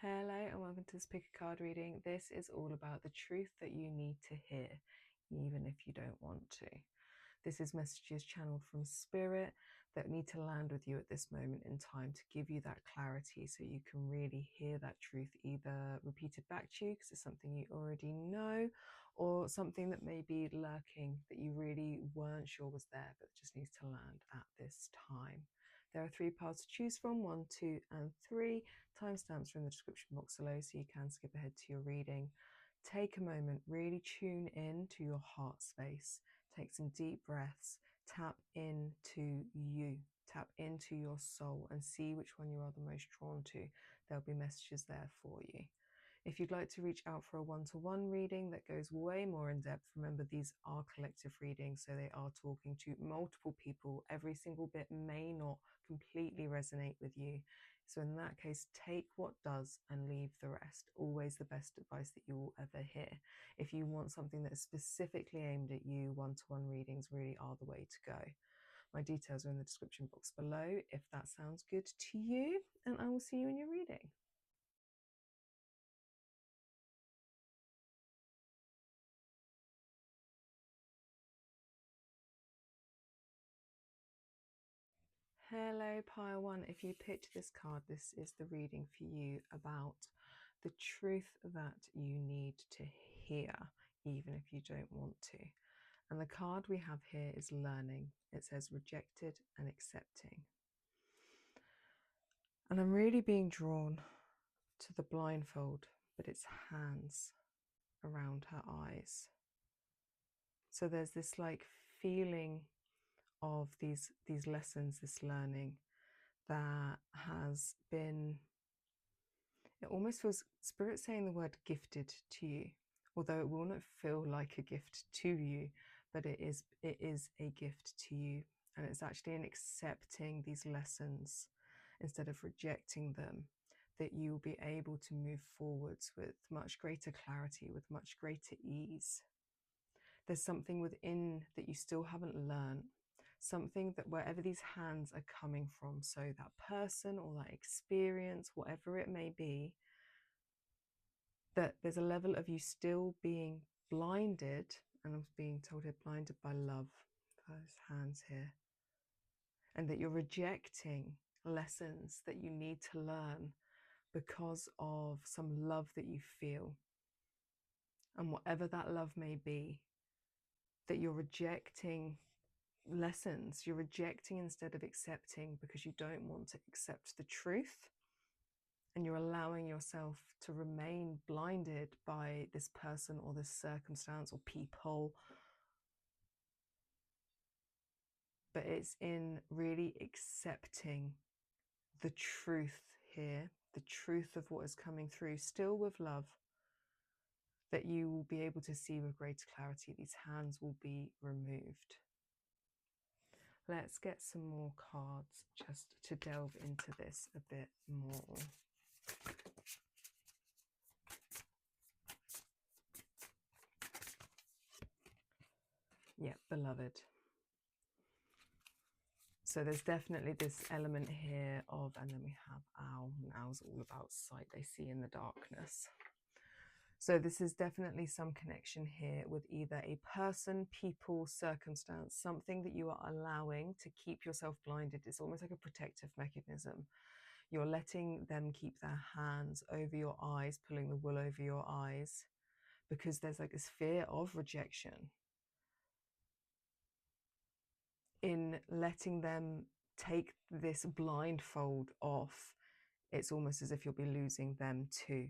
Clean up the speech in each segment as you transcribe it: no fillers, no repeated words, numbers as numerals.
Hello and welcome to this pick a card reading. This is all about the truth that you need to hear, even if you don't want to. This is messages channeled from Spirit that need to land with you at this moment in time to give you that clarity so you can really hear that truth either repeated back to you because it's something you already know, or something that may be lurking that you really weren't sure was there but just needs to land at this time. There are 3 parts to choose from, 1, 2 and 3. Timestamps are in the description box below so you can skip ahead to your reading. Take a moment, really tune in to your heart space. Take some deep breaths, tap into you, tap into your soul and see which one you are the most drawn to. There'll be messages there for you. If you'd like to reach out for a one-to-one reading that goes way more in depth, remember these are collective readings, so they are talking to multiple people. Every single bit may not completely resonate with you. So in that case, take what does and leave the rest. Always the best advice that you will ever hear. If you want something that is specifically aimed at you, one-to-one readings really are the way to go. My details are in the description box below if that sounds good to you, and I will see you in your reading. Hello, Pile 1. If you picked this card, this is the reading for you about the truth that you need to hear, even if you don't want to. And the card we have here is learning. It says rejected and accepting. And I'm really being drawn to the blindfold, but it's hands around her eyes. So there's this like feeling of these lessons, this learning that has been, it almost feels Spirit saying the word gifted to you, although it will not feel like a gift to you, but it is a gift to you. And it's actually in accepting these lessons instead of rejecting them that you will be able to move forwards with much greater clarity, with much greater ease. There's something within that you still haven't learned, something that wherever these hands are coming from, so that person or that experience, whatever it may be, that there's a level of you still being blinded, and I'm being told here, blinded by love, those hands here, and that you're rejecting lessons that you need to learn because of some love that you feel. And whatever that love may be, that you're rejecting lessons, you're rejecting instead of accepting because you don't want to accept the truth. And you're allowing yourself to remain blinded by this person or this circumstance or people. But it's in really accepting the truth here, the truth of what is coming through, still with love, that you will be able to see with greater clarity. These hands will be removed. Let's get some more cards just to delve into this a bit more. Yeah, beloved. So there's definitely this element here of, and then we have owl, and owl's all about sight they see in the darkness. So this is definitely some connection here with either a person, people, circumstance, something that you are allowing to keep yourself blinded. It's almost like a protective mechanism. You're letting them keep their hands over your eyes, pulling the wool over your eyes, because there's like this fear of rejection. In letting them take this blindfold off, it's almost as if you'll be losing them too,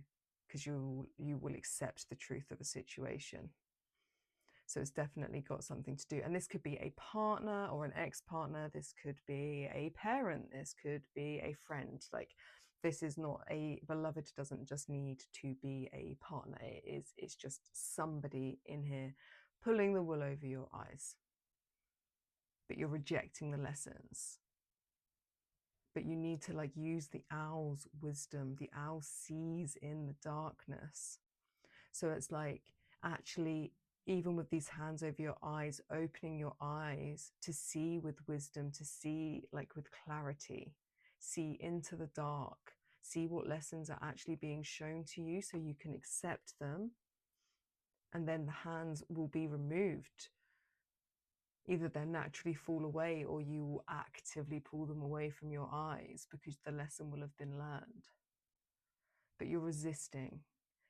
because you will accept the truth of a situation. So it's definitely got something to do. And this could be a partner or an ex-partner. This could be a parent. This could be a friend. Like, this is not a beloved, doesn't just need to be a partner. It's just somebody in here pulling the wool over your eyes. But you're rejecting the lessons. But you need to like use the owl's wisdom. The owl sees in the darkness. So it's like actually, even with these hands over your eyes, opening your eyes to see with wisdom, to see like with clarity, see into the dark, See what lessons are actually being shown to you so you can accept them. And then the hands will be removed. Either they naturally fall away or you will actively pull them away from your eyes because the lesson will have been learned. But you're resisting.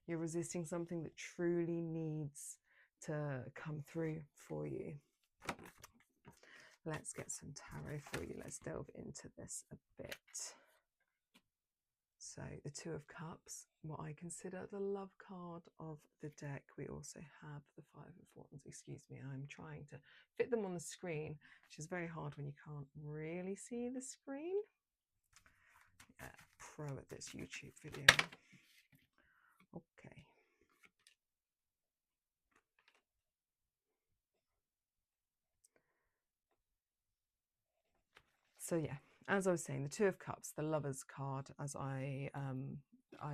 You're resisting something that truly needs to come through for you. Let's get some tarot for you. Let's delve into this a bit. So the Two of Cups, what I consider the love card of the deck. We also have the Five of Wands. Excuse me, I'm trying to fit them on the screen, which is very hard when you can't really see the screen. Yeah, pro at this YouTube video. Okay. So yeah, as I was saying, the Two of Cups, the Lover's card, as I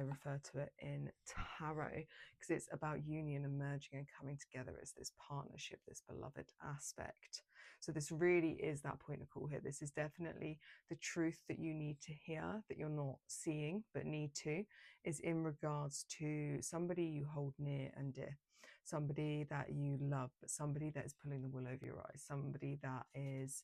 refer to it in tarot, because it's about union and merging and coming together as this partnership, this beloved aspect. So this really is that point of call here. This is definitely the truth that you need to hear, that you're not seeing but need to, is in regards to somebody you hold near and dear, somebody that you love, but somebody that is pulling the wool over your eyes, somebody that is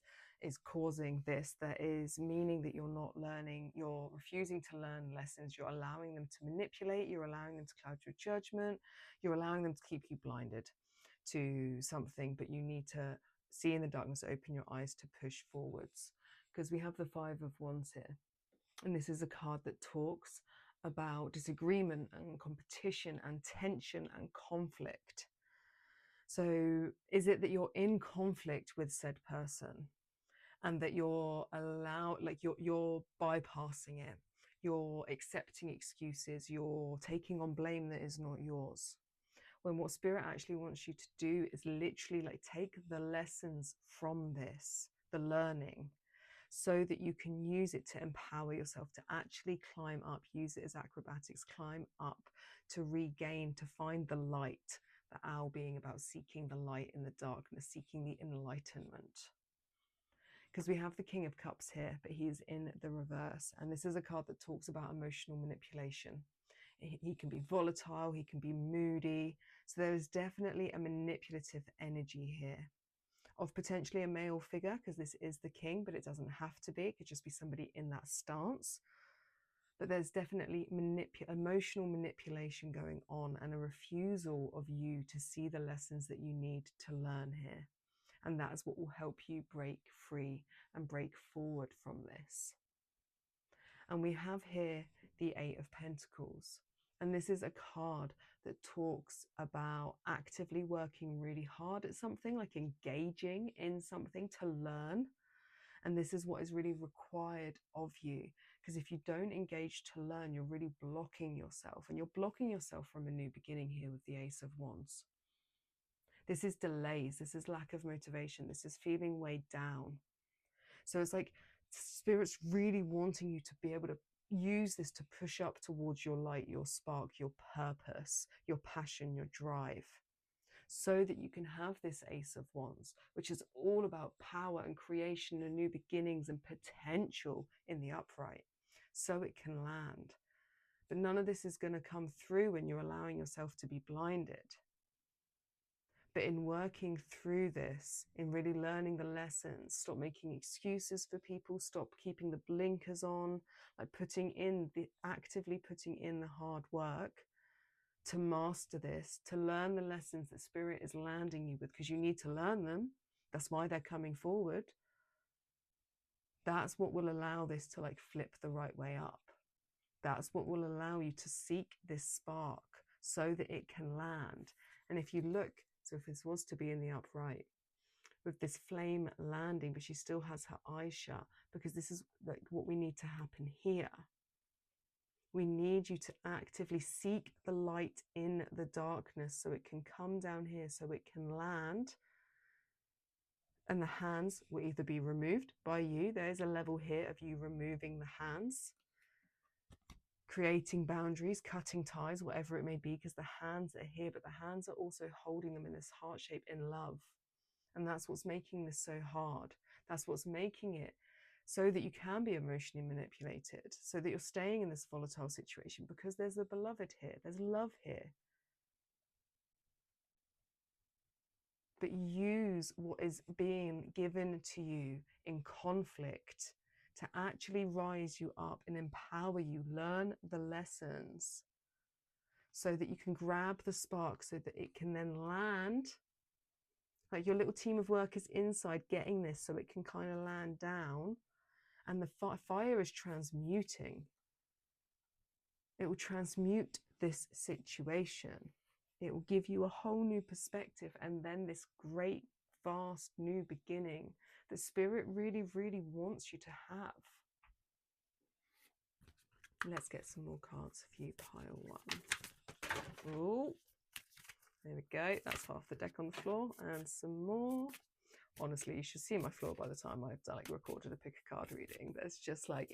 causing this, that is meaning that you're not learning, you're refusing to learn lessons, you're allowing them to manipulate, you're allowing them to cloud your judgment, you're allowing them to keep you blinded to something, but you need to see in the darkness, open your eyes to push forwards. Because we have the Five of Wands here, and this is a card that talks about disagreement and competition and tension and conflict. So is it that you're in conflict with said person and that you're you're bypassing it, you're accepting excuses, you're taking on blame that is not yours, when what Spirit actually wants you to do is literally like take the lessons from this, the learning, so that you can use it to empower yourself to actually climb up, use it as acrobatics, climb up, to regain, to find the light, the owl being about seeking the light in the darkness, seeking the enlightenment. Because we have the King of Cups here, but he's in the reverse. And this is a card that talks about emotional manipulation. He can be volatile, he can be moody. So there is definitely a manipulative energy here of potentially a male figure, because this is the king, but it doesn't have to be. It could just be somebody in that stance. But there's definitely emotional manipulation going on, and a refusal of you to see the lessons that you need to learn here. And that's what will help you break free and break forward from this. And we have here the Eight of Pentacles. And this is a card that talks about actively working really hard at something, like engaging in something to learn. And this is what is really required of you. Because if you don't engage to learn, you're really blocking yourself. And you're blocking yourself from a new beginning here with the Ace of Wands. This is delays. This is lack of motivation. This is feeling weighed down. So it's like Spirit's really wanting you to be able to use this to push up towards your light, your spark, your purpose, your passion, your drive, so that you can have this Ace of Wands, which is all about power and creation and new beginnings and potential in the upright, so it can land. But none of this is going to come through when you're allowing yourself to be blinded. But in working through this, in really learning the lessons, stop making excuses for people, stop keeping the blinkers on, like actively putting in the hard work to master this, to learn the lessons that Spirit is landing you with, because you need to learn them. That's why they're coming forward. That's what will allow this to like flip the right way up. That's what will allow you to seek this spark so that it can land. And if you look, so if this was to be in the upright, with this flame landing, but she still has her eyes shut, because this is like what we need to happen here. We need you to actively seek the light in the darkness so it can come down here, so it can land. And the hands will either be removed by you. There's a level here of you removing the hands, creating boundaries, cutting ties, whatever it may be, because the hands are here, but the hands are also holding them in this heart shape in love. And that's what's making this so hard. That's what's making it so that you can be emotionally manipulated, so that you're staying in this volatile situation because there's a beloved here, there's love here. But use what is being given to you in conflict to actually rise you up and empower you, learn the lessons so that you can grab the spark so that it can then land. Like your little team of workers inside getting this so it can kind of land down, and the fire is transmuting. It will transmute this situation. It will give you a whole new perspective, and then this great, vast new beginning that Spirit really, really wants you to have. Let's get some more cards for you, pile one. Oh, there we go. That's half the deck on the floor, and some more. Honestly, you should see my floor by the time I've done, like, recorded a pick a card reading. There's just like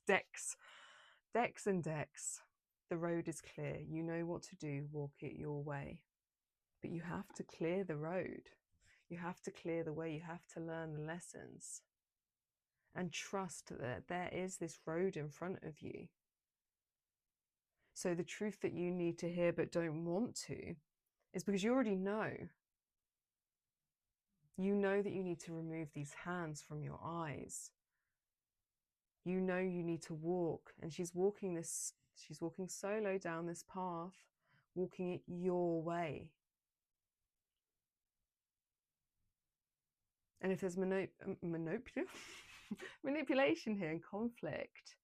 decks and decks. The road is clear. You know what to do. Walk it your way. But you have to clear the road. You have to clear the way. You have to learn the lessons. And trust that there is this road in front of you. So the truth that you need to hear but don't want to is because you already know. You know that you need to remove these hands from your eyes. You know you need to walk. And she's walking solo down this path, walking it your way. And if there's manipulation here and conflict,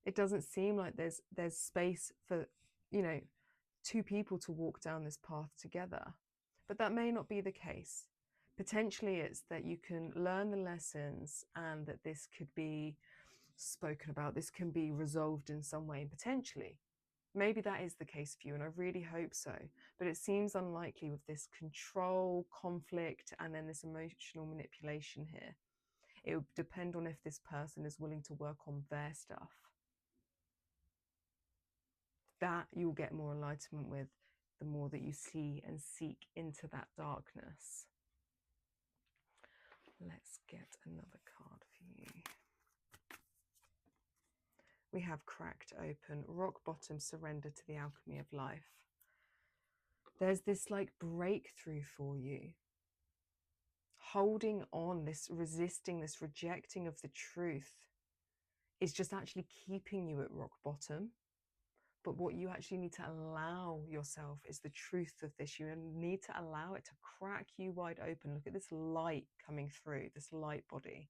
it doesn't seem like there's space for, you know, two people to walk down this path together. But that may not be the case. Potentially it's that you can learn the lessons and that this could be spoken about, this can be resolved in some way, potentially. Maybe that is the case for you, and I really hope so. But it seems unlikely with this control, conflict, and then this emotional manipulation here. It would depend on if this person is willing to work on their stuff. That you'll get more enlightenment with the more that you see and seek into that darkness. Let's get another card for you. We have cracked open, rock bottom, surrender to the alchemy of life. There's this like breakthrough for you. Holding on, this resisting, this rejecting of the truth is just actually keeping you at rock bottom. But what you actually need to allow yourself is the truth of this. You need to allow it to crack you wide open. Look at this light coming through, this light body.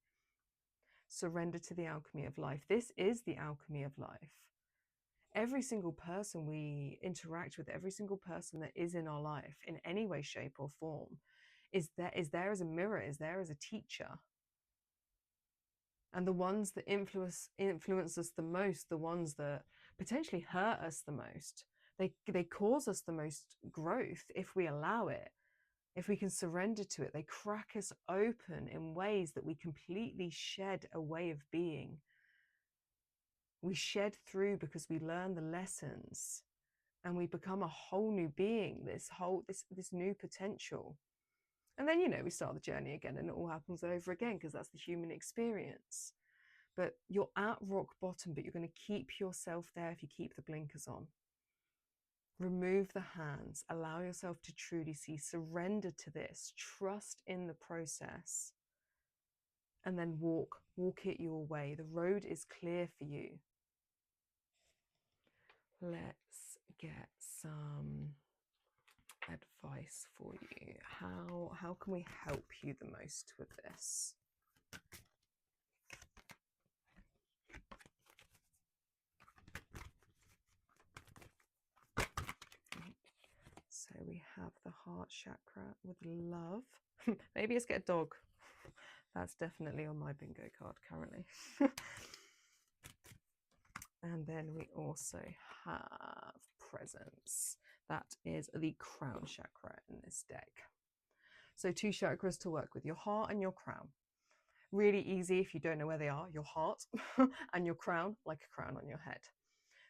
Surrender to the alchemy of life. This is the alchemy of life. Every single person we interact with, every single person that is in our life in any way, shape or form is there as a mirror, is there as a teacher. And the ones that influence us the most, the ones that potentially hurt us the most, they cause us the most growth if we allow it. If we can surrender to it, they crack us open in ways that we completely shed a way of being. We shed through because we learn the lessons and we become a whole new being, this new potential. And then, you know, we start the journey again and it all happens over again because that's the human experience. But you're at rock bottom, but you're going to keep yourself there if you keep the blinkers on. Remove the hands, allow yourself to truly see, surrender to this, trust in the process, and then walk it your way. The road is clear for you. Let's get some advice for you. How can we help you the most with this? So we have the heart chakra with love. Maybe let's get a dog. That's definitely on my bingo card currently. And then we also have presence. That is the crown chakra in this deck. So 2 chakras to work with, your heart and your crown. Really easy if you don't know where they are, your heart and your crown, like a crown on your head.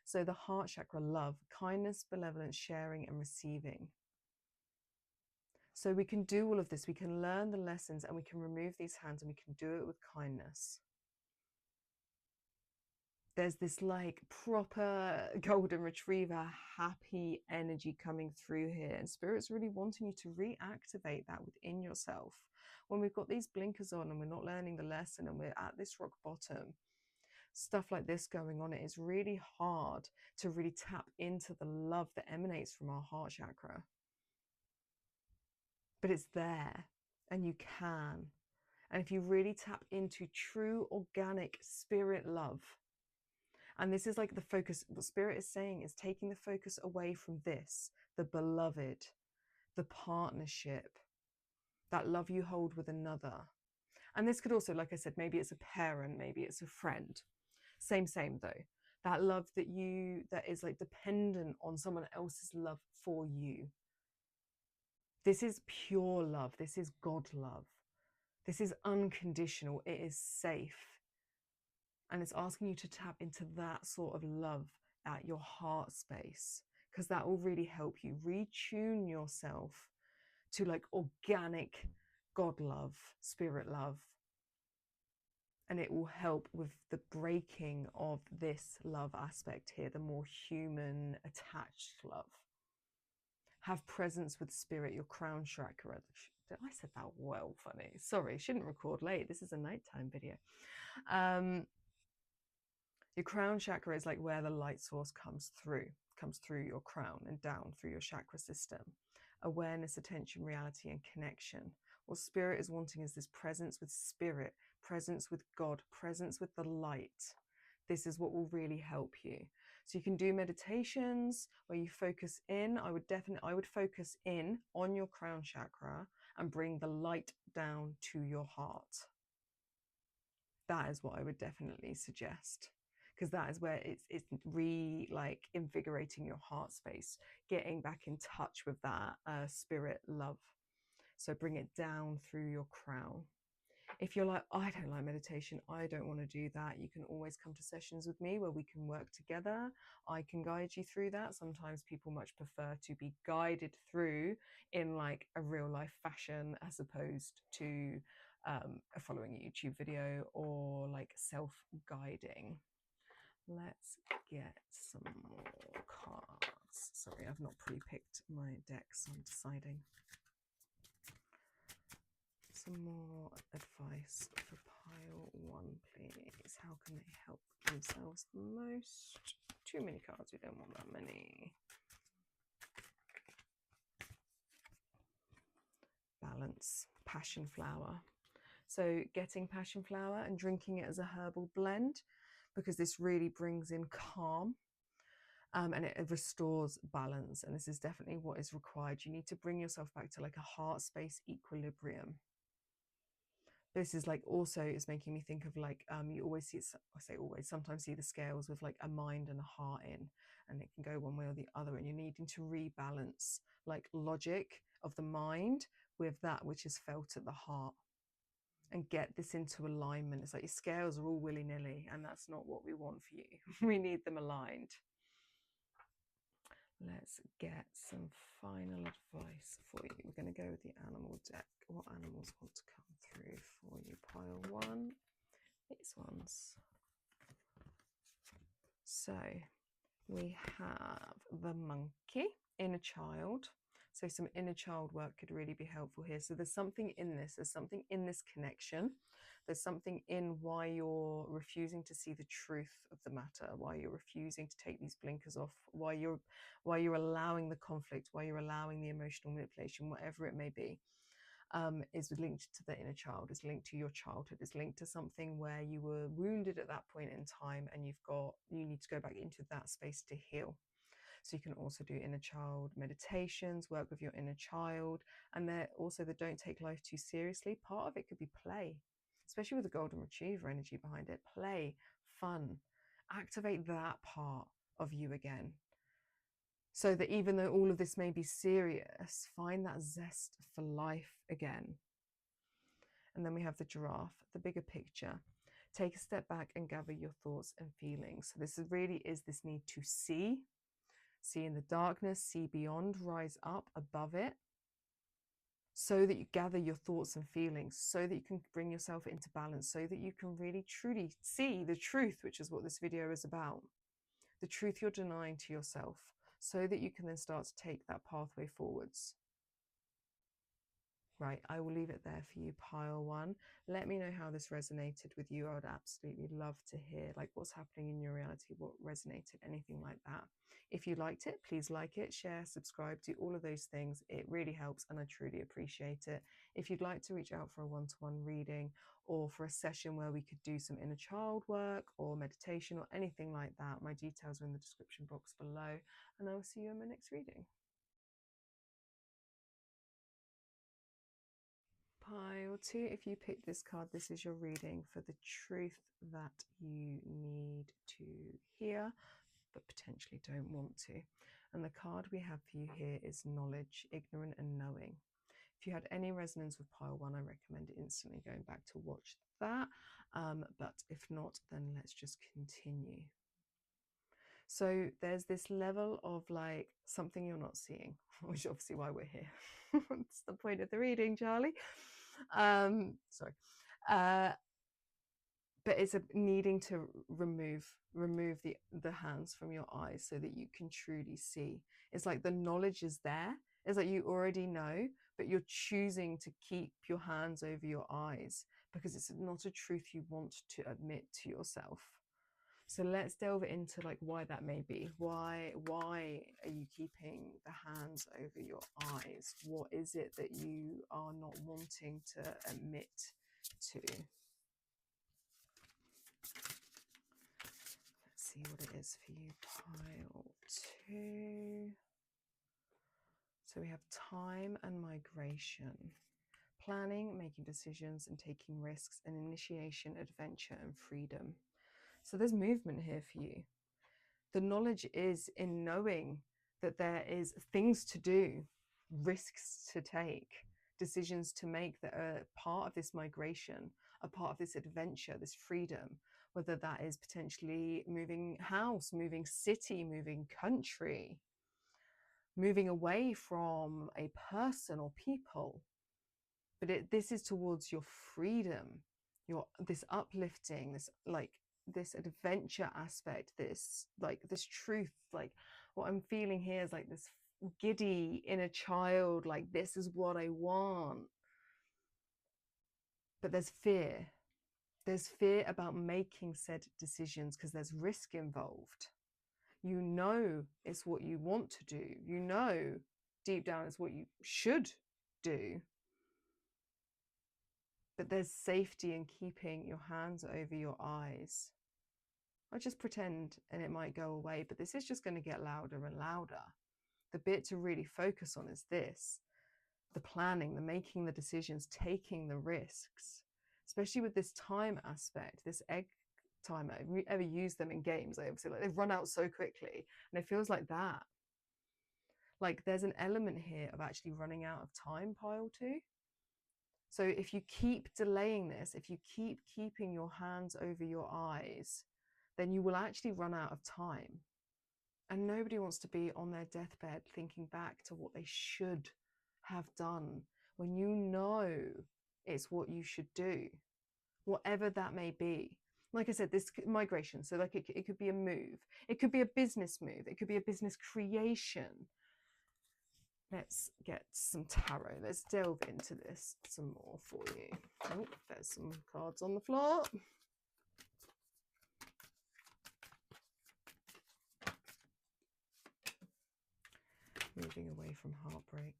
So the heart chakra, love, kindness, benevolence, sharing and receiving. So we can do all of this. We can learn the lessons and we can remove these hands and we can do it with kindness. there's this like proper golden retriever happy energy coming through here, and Spirit's really wanting you to reactivate that within yourself. When we've got these blinkers on and we're not learning the lesson and we're at this rock bottom, stuff like this going on, it is really hard to really tap into the love that emanates from our heart chakra. But it's there, and you can. And if you really tap into true organic spirit love, and this is like the focus, what Spirit is saying is taking the focus away from this, the beloved, the partnership, that love you hold with another. And this could also, like I said, maybe it's a parent, maybe it's a friend. Same though. That love that is like dependent on someone else's love for you. This is pure love. This is God love. This is unconditional. It is safe. And it's asking you to tap into that sort of love at your heart space, because that will really help you retune yourself to like organic God love, spirit love. And it will help with the breaking of this love aspect here, the more human attached love. Have presence with spirit, your crown chakra. I said that well, funny. Sorry, shouldn't record late. This is a nighttime video. Your crown chakra is like where the light source comes through your crown and down through your chakra system. Awareness, attention, reality, and connection. What Spirit is wanting is this presence with spirit, presence with God, presence with the light. This is what will really help you. So you can do meditations where you focus in. I would focus in on your crown chakra and bring the light down to your heart. That is what I would definitely suggest, because that is where it's like invigorating your heart space, getting back in touch with that spirit love. So bring it down through your crown. If you're like, I don't like meditation, I don't want to do that, you can always come to sessions with me where we can work together. I can guide you through that. Sometimes people much prefer to be guided through in like a real life fashion, as opposed to following a YouTube video or like self-guiding. Let's get some more cards. Sorry, I've not pre-picked my deck, so I'm deciding. Some more advice for pile one, please. How can they help themselves the most? Too many cards, we don't want that many. Balance, passion flower. So getting passion flower and drinking it as a herbal blend, because this really brings in calm. And it restores balance, and this is definitely what is required. You need to bring yourself back to like a heart space equilibrium. This is like also is making me think of like you always see, I say always, sometimes see the scales with like a mind and a heart in, and it can go one way or the other, and you're needing to rebalance like logic of the mind with that which is felt at the heart, and get this into alignment. It's like your scales are all willy-nilly, and that's not what we want for you. We need them aligned. Let's get some final advice for you. We're going to go with the animal deck. What animals want to come through for you? Pile one, these ones. So we have the monkey, inner child. So some inner child work could really be helpful here. So there's something in this, there's something in this connection. There's something in why you're refusing to see the truth of the matter, why you're refusing to take these blinkers off, why you're allowing the conflict, why you're allowing the emotional manipulation, whatever it may be, is linked to the inner child, is linked to your childhood, is linked to something where you were wounded at that point in time, and you need to go back into that space to heal. So you can also do inner child meditations, work with your inner child, and they're also the don't take life too seriously. Part of it could be play, especially with the golden retriever energy behind it. Play, fun, activate that part of you again. So that even though all of this may be serious, find that zest for life again. And then we have the giraffe, the bigger picture. Take a step back and gather your thoughts and feelings. So this really is this need to see in the darkness, see beyond, rise up above it. so that you gather your thoughts and feelings, so that you can bring yourself into balance, so that you can really truly see the truth, which is what this video is about, the truth you're denying to yourself, so that you can then start to take that pathway forwards. Right, I will leave it there for you, pile one. Let me know how this resonated with you. I would absolutely love to hear like what's happening in your reality, what resonated, anything like that. If you liked it, please like it, share, subscribe, do all of those things. It really helps and I truly appreciate it. If you'd like to reach out for a one-to-one reading or for a session where we could do some inner child work or meditation or anything like that, my details are in the description box below, and I will see you in my next reading. Pile two, if you pick this card, this is your reading for the truth that you need to hear, but potentially don't want to. And the card we have for you here is knowledge, ignorant and knowing. If you had any resonance with pile one, I recommend instantly going back to watch that. But if not, then let's just continue. So there's this level of like something you're not seeing, which is obviously why we're here. That's the point of the reading, Charlie. Sorry. But it's a needing to remove the hands from your eyes so that you can truly see. It's like the knowledge is there. It's like you already know, but you're choosing to keep your hands over your eyes because it's not a truth you want to admit to yourself. So let's delve into like why that may be. Why are you keeping the hands over your eyes? What is it that you are not wanting to admit to? Let's see what it is for you, pile two. So we have time and migration. Planning, making decisions and taking risks, and initiation, adventure and freedom. So there's movement here for you. The knowledge is in knowing that there is things to do, risks to take, decisions to make that are part of this migration, a part of this adventure, this freedom, whether that is potentially moving house, moving city, moving country, moving away from a person or people. But this is towards your freedom, this uplifting, this adventure aspect, this truth. Like what I'm feeling here is like this giddy inner child, like this is what I want. But there's fear. There's fear about making said decisions because there's risk involved. You know it's what you want to do. You know deep down it's what you should do. But there's safety in keeping your hands over your eyes. I just pretend and it might go away, but this is just going to get louder and louder. The bit to really focus on is this: the planning, the making the decisions, taking the risks, especially with this time aspect, this egg timer. If you ever use them in games, they obviously like they've run out so quickly, and it feels like that. Like there's an element here of actually running out of time, pile two. So if you keep delaying this, if you keep keeping your hands over your eyes, then you will actually run out of time. And nobody wants to be on their deathbed thinking back to what they should have done when you know it's what you should do, whatever that may be. Like I said, this migration, so like it could be a move, it could be a business move, it could be a business creation. Let's get some tarot. Let's delve into this some more for you. Oh, there's some cards on the floor. Moving away from heartbreak.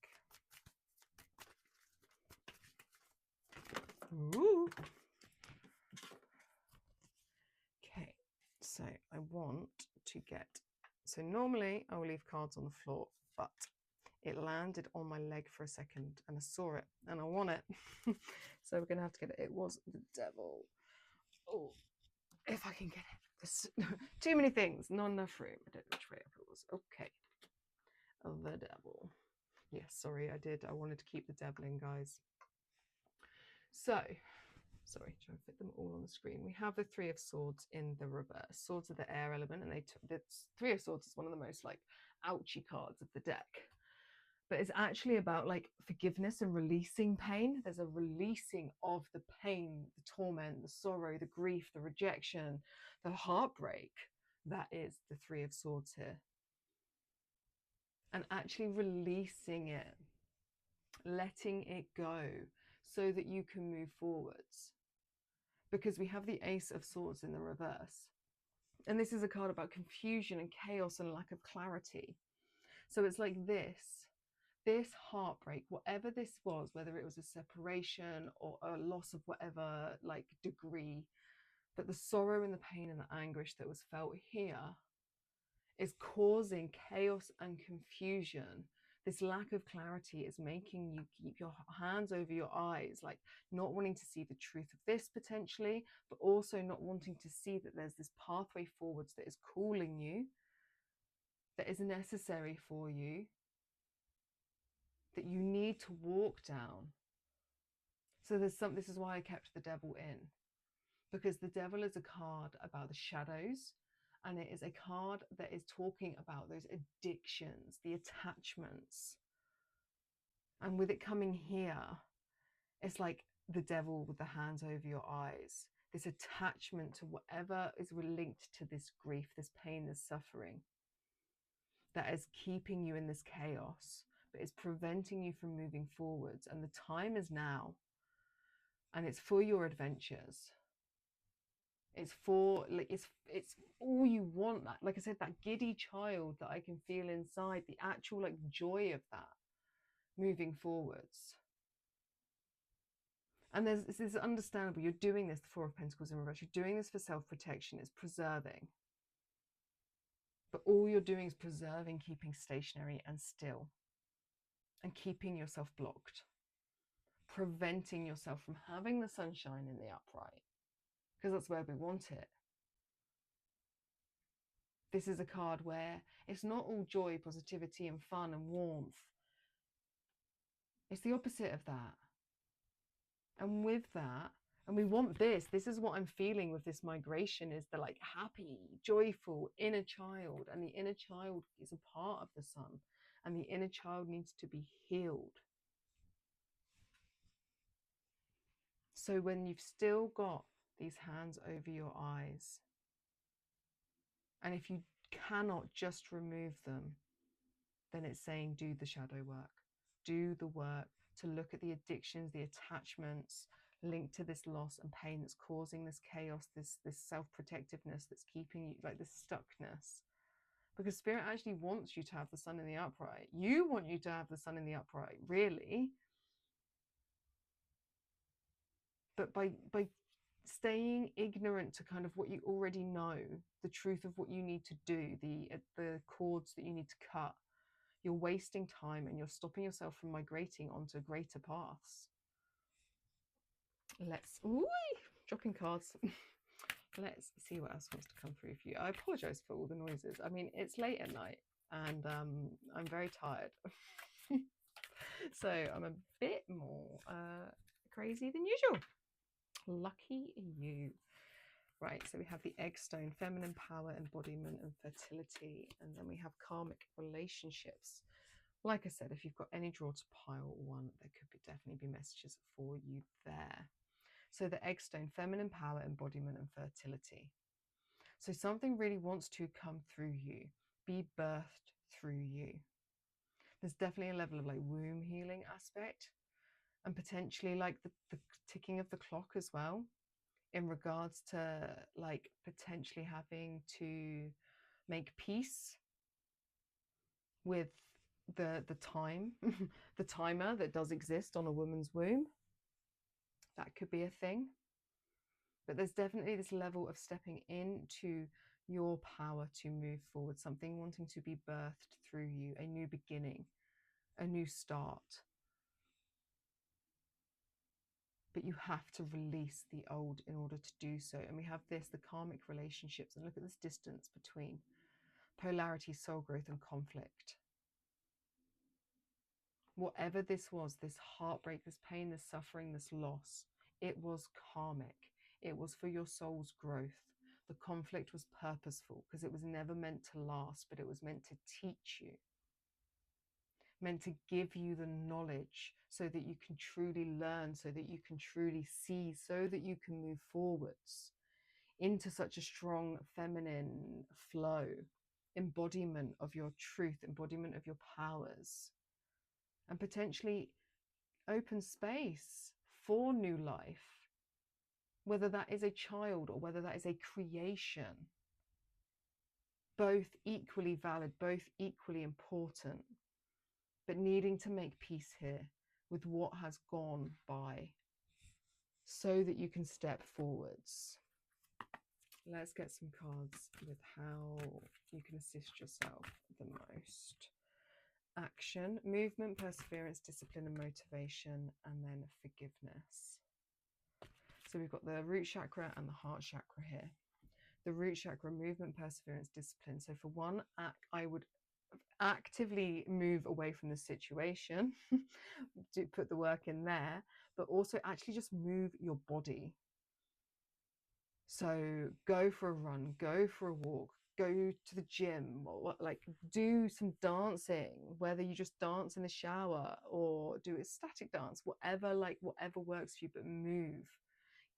Ooh. Okay, so I want to get, so normally I will leave cards on the floor, but it landed on my leg for a second and I saw it and I want it. So we're going to have to get it. It was the devil. Oh, if I can get it. There's too many things, not enough room. I don't know which way up it was. Okay. The devil. Yes, sorry, I wanted to keep the devil in, guys. So, sorry, try and fit them all on the screen. We have the Three of Swords in the reverse. Swords are the air element, and the Three of Swords is one of the most like ouchy cards of the deck. But it's actually about like forgiveness and releasing pain. There's a releasing of the pain, the torment, the sorrow, the grief, the rejection, the heartbreak. That is the Three of Swords here. And actually releasing it, letting it go so that you can move forwards. Because we have the Ace of Swords in the reverse. And this is a card about confusion and chaos and lack of clarity. So it's like this heartbreak, whatever this was, whether it was a separation or a loss of whatever like degree, but the sorrow and the pain and the anguish that was felt here is causing chaos and confusion. This lack of clarity is making you keep your hands over your eyes, like not wanting to see the truth of this potentially, but also not wanting to see that there's this pathway forwards that is calling you, that is necessary for you, that you need to walk down. So this is why I kept the devil in, because the devil is a card about the shadows, and it is a card that is talking about those addictions, the attachments. And with it coming here, it's like the devil with the hands over your eyes, this attachment to whatever is linked to this grief, this pain, this suffering, that is keeping you in this chaos, but is preventing you from moving forwards. And the time is now, and it's for your adventures. It's for like it's all you want. That, like I said, that giddy child that I can feel inside, the actual like joy of that moving forwards. And this is understandable. You're doing this, the Four of Pentacles in reverse. You're doing this for self-protection. It's preserving. But all you're doing is preserving, keeping stationary and still, and keeping yourself blocked, preventing yourself from having the sunshine in the upright, because that's where we want it. This is a card where it's not all joy, positivity and fun and warmth. It's the opposite of that. And with that, and we want this is what I'm feeling with this migration, is the like happy, joyful inner child. And the inner child is a part of the sun, and the inner child needs to be healed. So when you've still got these hands over your eyes, and if you cannot just remove them, then it's saying do the shadow work. Do the work to look at the addictions, the attachments linked to this loss and pain that's causing this chaos, this self-protectiveness that's keeping you like this stuckness. Because Spirit actually wants you to have the sun in the upright. You want you to have the sun in the upright, really. But by staying ignorant to kind of what you already know, the truth of what you need to do, the cords that you need to cut, you're wasting time and you're stopping yourself from migrating onto greater paths. Let's, ooh, dropping cards. Let's see what else wants to come through for you. I apologize for all the noises. I mean, it's late at night and I'm very tired. So I'm a bit more crazy than usual. Lucky you. Right, so we have the egg stone, feminine power, embodiment and fertility. And then we have karmic relationships. Like I said, if you've got any draw to pile one, there could definitely be messages for you there. So the egg stone, feminine power, embodiment and fertility. So something really wants to come through you, be birthed through you. There's definitely a level of like womb healing aspect, and potentially like the ticking of the clock as well, in regards to like potentially having to make peace with the time, the timer that does exist on a woman's womb. That could be a thing. But there's definitely this level of stepping into your power to move forward, something wanting to be birthed through you, a new beginning, a new start. But you have to release the old in order to do so. And we have this, the karmic relationships, and look at this distance between polarity, soul growth and conflict. Whatever this was, this heartbreak, this pain, this suffering, this loss, it was karmic. It was for your soul's growth. The conflict was purposeful because it was never meant to last, but it was meant to teach you. meant to give you the knowledge so that you can truly learn, so that you can truly see, so that you can move forwards into such a strong feminine flow, embodiment of your truth, embodiment of your powers, and potentially open space for new life, whether that is a child or whether that is a creation. Both equally valid, both equally important, but needing to make peace here with what has gone by so that you can step forwards. Let's get some cards with how you can assist yourself the most. Action, movement, perseverance, discipline and motivation, and then forgiveness. So we've got the root chakra and the heart chakra here. The root chakra, movement, perseverance, discipline. So for one, I would actively move away from the situation, do put the work in there, but also actually just move your body. So go for a run, go for a walk, go to the gym, or like do some dancing, whether you just dance in the shower or do a static dance, whatever works for you, but move.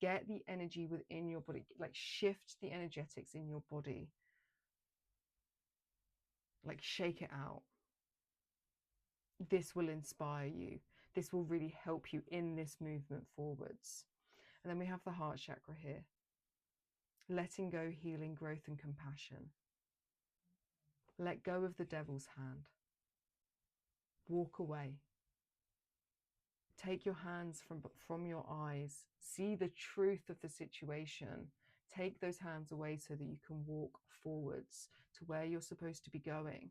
Get the energy within your body, like shift the energetics in your body, like shake it out. This will inspire you. This will really help you in this movement forwards. And then we have the heart chakra here. Letting go, healing, growth and compassion. Let go of the devil's hand. Walk away. Take your hands from your eyes. See the truth of the situation. Take those hands away so that you can walk forwards to where you're supposed to be going.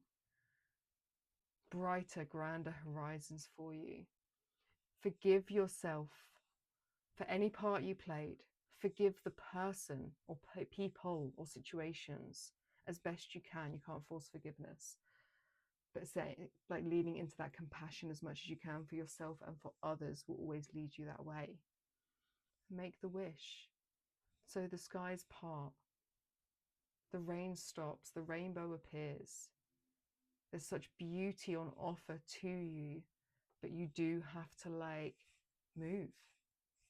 Brighter, grander horizons for you. Forgive yourself for any part you played. Forgive the person or people or situations as best you can. You can't force forgiveness, but like leaning into that compassion as much as you can for yourself and for others will always lead you that way. Make the wish. So the skies part, the rain stops, the rainbow appears. There's such beauty on offer to you, but you do have to like move.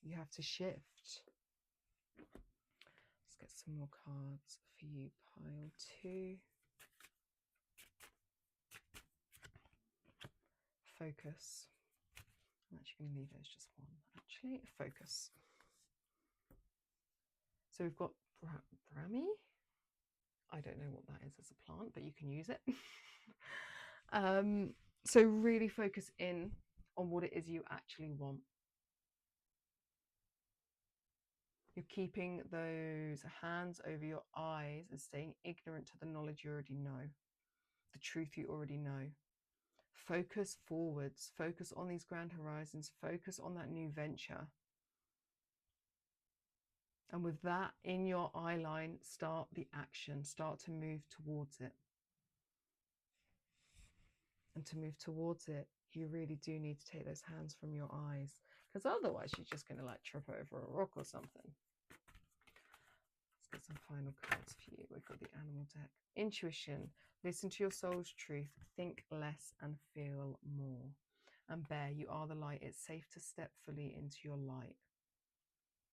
You have to shift. Let's get some more cards for you, pile 2. Focus. I'm actually going to leave it as just one. Actually, focus. So we've got Brahmi. I don't know what that is as a plant, but you can use it. So really focus in on what it is you actually want. You're keeping those hands over your eyes and staying ignorant to the knowledge you already know, the truth you already know. Focus forwards, focus on these grand horizons, focus on that new venture. And with that in your eye line, start the action, start to move towards it. And to move towards it, you really do need to take those hands from your eyes, because otherwise you're just going to like trip over a rock or something. Let's get some final cards for you. We've got the animal deck. Intuition. Listen to your soul's truth. Think less and feel more. And bear, you are the light. It's safe to step fully into your light.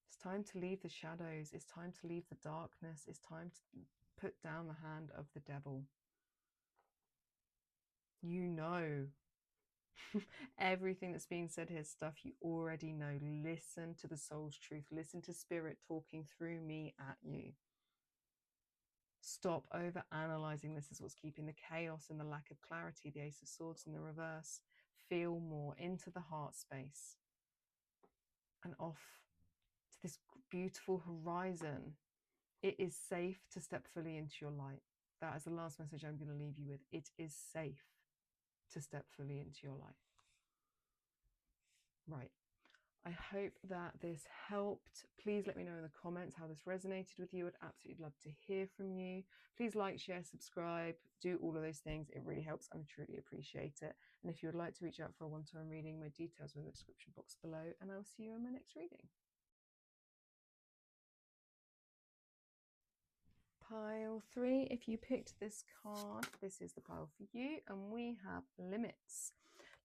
It's time to leave the shadows. It's time to leave the darkness. It's time to put down the hand of the devil. You know. Everything that's being said here is stuff you already know. Listen to the soul's truth. Listen to spirit talking through me at you. Stop over analyzing. This is what's keeping the chaos and the lack of clarity, the Ace of Swords in the reverse. Feel more into the heart space and off to this beautiful horizon. It is safe to step fully into your light. That is the last message I'm going to leave you with. It is safe to step fully into your light. Right. I hope that this helped. Please let me know in the comments how this resonated with you. I'd absolutely love to hear from you. Please like, share, subscribe, do all of those things. It really helps. I truly appreciate it. And if you would like to reach out for a one-to-one reading, my details are in the description box below, and I'll see you in my next reading. Pile 3, if you picked this card, this is the pile for you, and we have limits.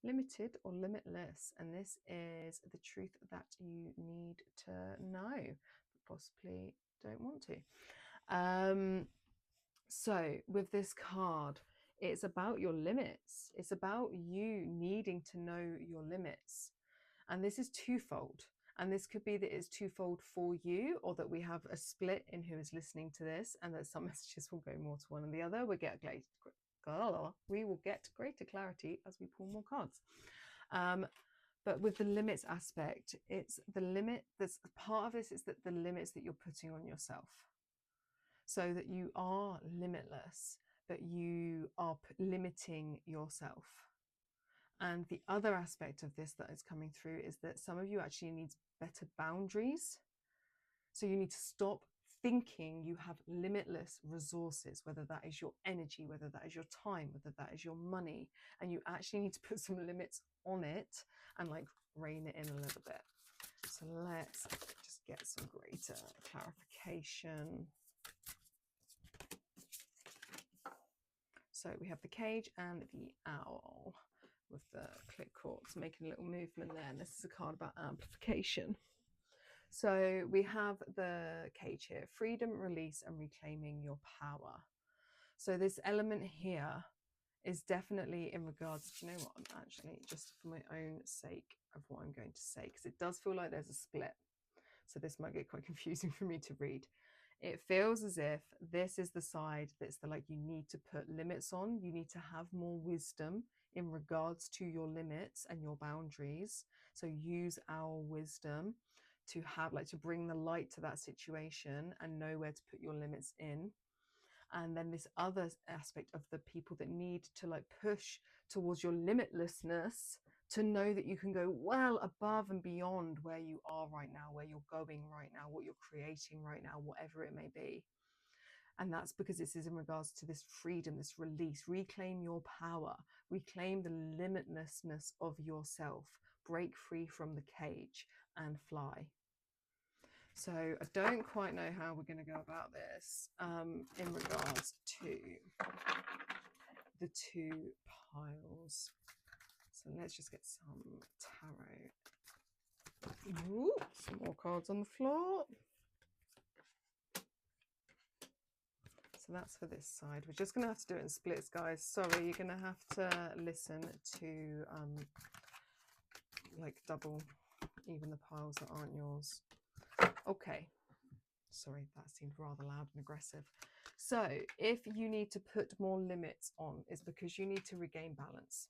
limited or limitless, and this is the truth that you need to know, but possibly don't want to. So with this card, it's about your limits. It's about you needing to know your limits. And this is twofold. And this could be that it's twofold for you, or that we have a split in who is listening to this, and that some messages will go more to one and the other. We will get greater clarity as we pull more cards. But with the limits aspect, it's the limit that's part of this is that the limits that you're putting on yourself, so that you are limitless, but you are limiting yourself. And the other aspect of this that is coming through is that some of you actually need better boundaries. So you need to stop thinking you have limitless resources, whether that is your energy, whether that is your time, whether that is your money, and you actually need to put some limits on it and like rein it in a little bit. So let's just get some greater clarification. So we have the cage and the owl with the click quartz making a little movement there. And this is a card about amplification. So we have the cage here, freedom, release, and reclaiming your power. So this element here is definitely in regards, do you know what, I'm actually, just for my own sake of what I'm going to say, because it does feel like there's a split. So this might get quite confusing for me to read. It feels as if this is the side that's the like you need to put limits on. You need to have more wisdom in regards to your limits and your boundaries. So use our wisdom to have like to bring the light to that situation and know where to put your limits in. And then this other aspect of the people that need to like push towards your limitlessness, to know that you can go well above and beyond where you are right now, where you're going right now, what you're creating right now, whatever it may be. And that's because this is in regards to this freedom, this release. Reclaim your power, reclaim the limitlessness of yourself, break free from the cage and fly. So I don't quite know how we're going to go about this in regards to the two piles. So let's just get some tarot. Ooh, some more cards on the floor. So that's for this side. We're just going to have to do it in splits, guys. Sorry, you're going to have to listen to like double even the piles that aren't yours. Okay. Sorry, that seemed rather loud and aggressive. So if you need to put more limits on, it's because you need to regain balance.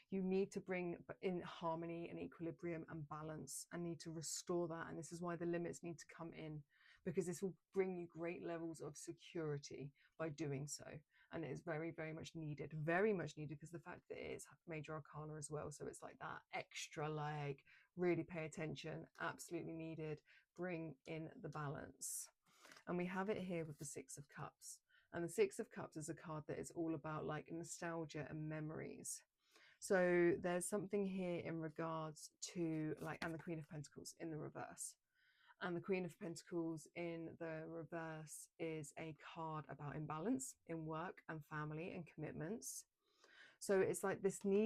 You need to bring in harmony and equilibrium and balance and need to restore that. And this is why the limits need to come in, because this will bring you great levels of security by doing so. And it is very, very much needed, because the fact that it's major arcana as well. So it's like that extra like really pay attention, absolutely needed. Bring in the balance. And we have it here with the Six of Cups. And the Six of Cups is a card that is all about like nostalgia and memories. So there's something here in regards to like, and the Queen of Pentacles in the reverse. And the Queen of Pentacles in the reverse is a card about imbalance in work and family and commitments. So it's like this need